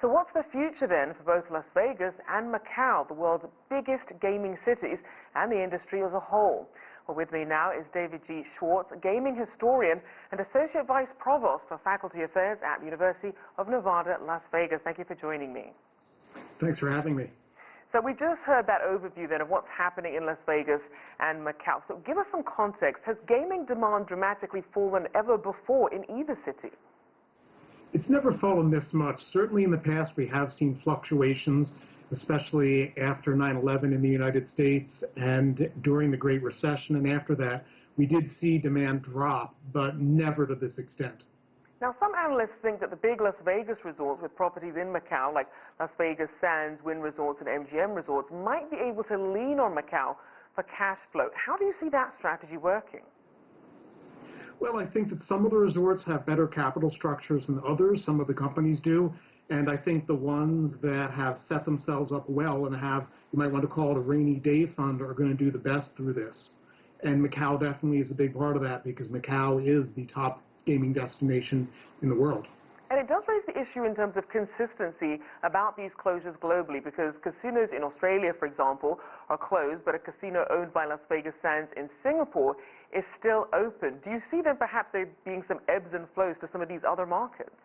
So what's the future then for both Las Vegas and Macau, the world's biggest gaming cities, and the industry as a whole? Well, with me now is David G. Schwartz, a gaming historian and Associate Vice Provost for Faculty Affairs at the University of Nevada, Las Vegas. Thank you for joining me. Thanks for having me. So we just heard that overview then of what's happening in Las Vegas and Macau. So give us some context. Has gaming demand dramatically fallen ever before in either city? It's never fallen this much. Certainly in the past we have seen fluctuations, especially after 9/11 in the United States and during the Great Recession, and after that we did see demand drop, but never to this extent. Now, some analysts think that the big Las Vegas resorts with properties in Macau, like Las Vegas Sands, Wynn Resorts, and MGM Resorts, might be able to lean on Macau for cash flow. How do you see that strategy working? Well, I think that some of the resorts have better capital structures than others. Some of the companies do. And I think the ones that have set themselves up well and have, you might want to call it a rainy day fund, are going to do the best through this. And Macau definitely is a big part of that because Macau is the top gaming destination in the world. And it does raise the issue in terms of consistency about these closures globally, because casinos in Australia, for example, are closed, but a casino owned by Las Vegas Sands in Singapore is still open. Do you see then perhaps there being some ebbs and flows to some of these other markets?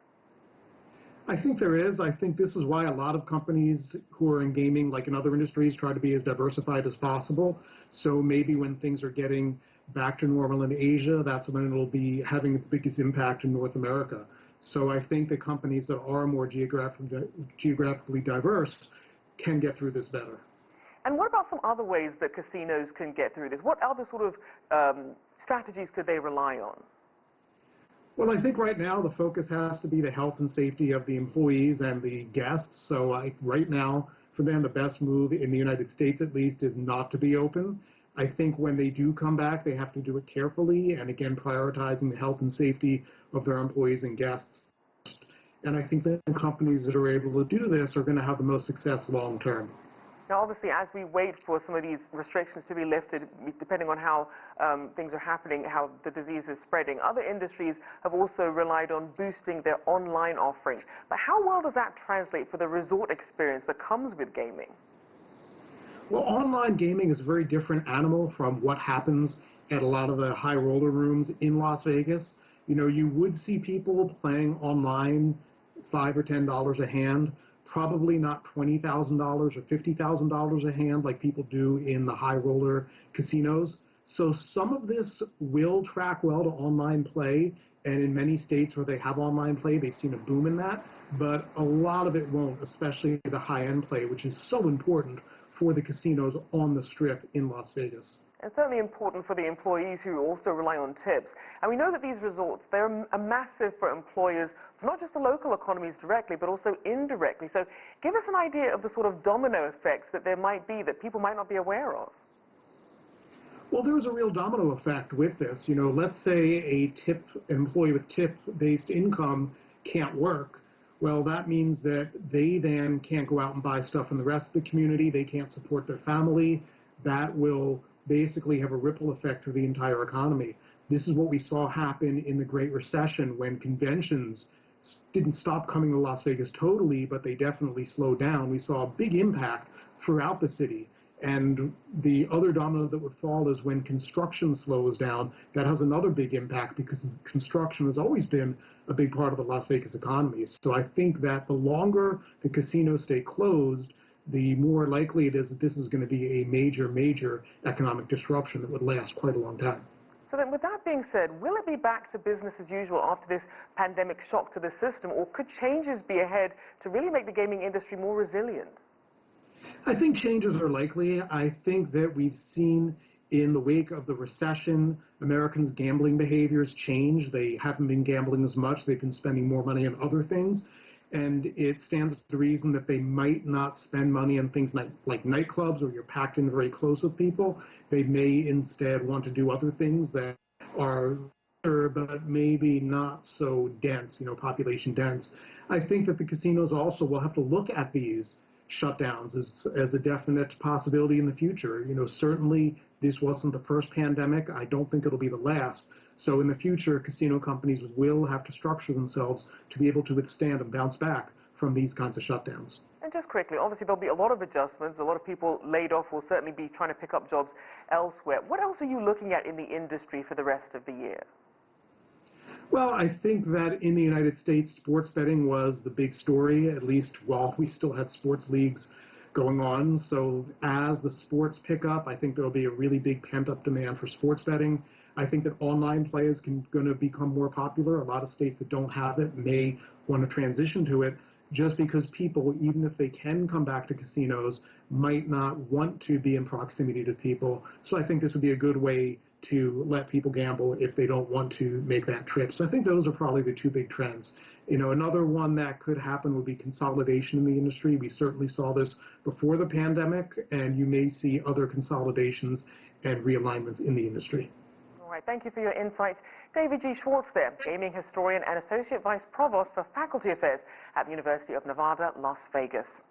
I think there is. I think this is why a lot of companies who are in gaming, like in other industries, try to be as diversified as possible. So maybe when things are getting back to normal in Asia, that's when it'll be having its biggest impact in North America. So I think the companies that are more geographically diverse can get through this better. And what about some other ways that casinos can get through this? What other sort of strategies could they rely on? Well, I think right now the focus has to be the health and safety of the employees and the guests. So right now, for them, the best move in the United States, at least, is not to be open. I think when they do come back, they have to do it carefully and, again, prioritizing the health and safety of their employees and guests. And I think that companies that are able to do this are going to have the most success long term. Now, obviously, as we wait for some of these restrictions to be lifted, depending on how things are happening, how the disease is spreading, other industries have also relied on boosting their online offerings. But how well does that translate for the resort experience that comes with gaming? Well, online gaming is a very different animal from what happens at a lot of the high roller rooms in Las Vegas. You know, you would see people playing online $5 or $10 a hand, probably not $20,000 or $50,000 a hand like people do in the high roller casinos. So some of this will track well to online play, and in many states where they have online play, they've seen a boom in that, but a lot of it won't, especially the high-end play, which is so important for the casinos on the Strip in Las Vegas. And certainly important for the employees who also rely on tips. And we know that these resorts, they're a massive for employers, not just the local economies directly, but also indirectly. So give us an idea of the sort of domino effects that there might be that people might not be aware of. Well, there's a real domino effect with this. You know, let's say an employee with tip-based income can't work. Well, that means that they then can't go out and buy stuff in the rest of the community. They can't support their family. That will basically have a ripple effect through the entire economy. This is what we saw happen in the Great Recession when conventions didn't stop coming to Las Vegas totally, but they definitely slowed down. We saw a big impact throughout the city. And the other domino that would fall is when construction slows down. That has another big impact because construction has always been a big part of the Las Vegas economy. So I think that the longer the casinos stay closed, the more likely it is that this is going to be a major economic disruption that would last quite a long time. So then, with that being said, will it be back to business as usual after this pandemic shock to the system, or could changes be ahead to really make the gaming industry more resilient? I think changes are likely. I think that we've seen in the wake of the recession, Americans' gambling behaviors change. They haven't been gambling as much. They've been spending more money on other things. And it stands to reason that they might not spend money on things like nightclubs where you're packed in very close with people. They may instead want to do other things that are but maybe not so dense, you know, population dense. I think that the casinos also will have to look at these shutdowns as a definite possibility in the future. You know, certainly this wasn't the first pandemic. I don't think it'll be the last. So in the future, casino companies will have to structure themselves to be able to withstand and bounce back from from these kinds of shutdowns. And just quickly, obviously there'll be a lot of adjustments. A lot of people laid off will certainly be trying to pick up jobs elsewhere. What else are you looking at in the industry for the rest of the year? Well, I think that in the United States, sports betting was the big story, at least while we still had sports leagues going on. So as the sports pick up, I think there'll be a really big pent-up demand for sports betting. I think that online play is going to become more popular. A lot of states that don't have it may want to transition to it, just because people, even if they can come back to casinos, might not want to be in proximity to people. So I think this would be a good way to let people gamble if they don't want to make that trip. So I think those are probably the two big trends. You know, another one that could happen would be consolidation in the industry. We certainly saw this before the pandemic, and you may see other consolidations and realignments in the industry. All right, thank you for your insights. David G. Schwartz there, gaming historian and Associate Vice Provost for Faculty Affairs at the University of Nevada, Las Vegas.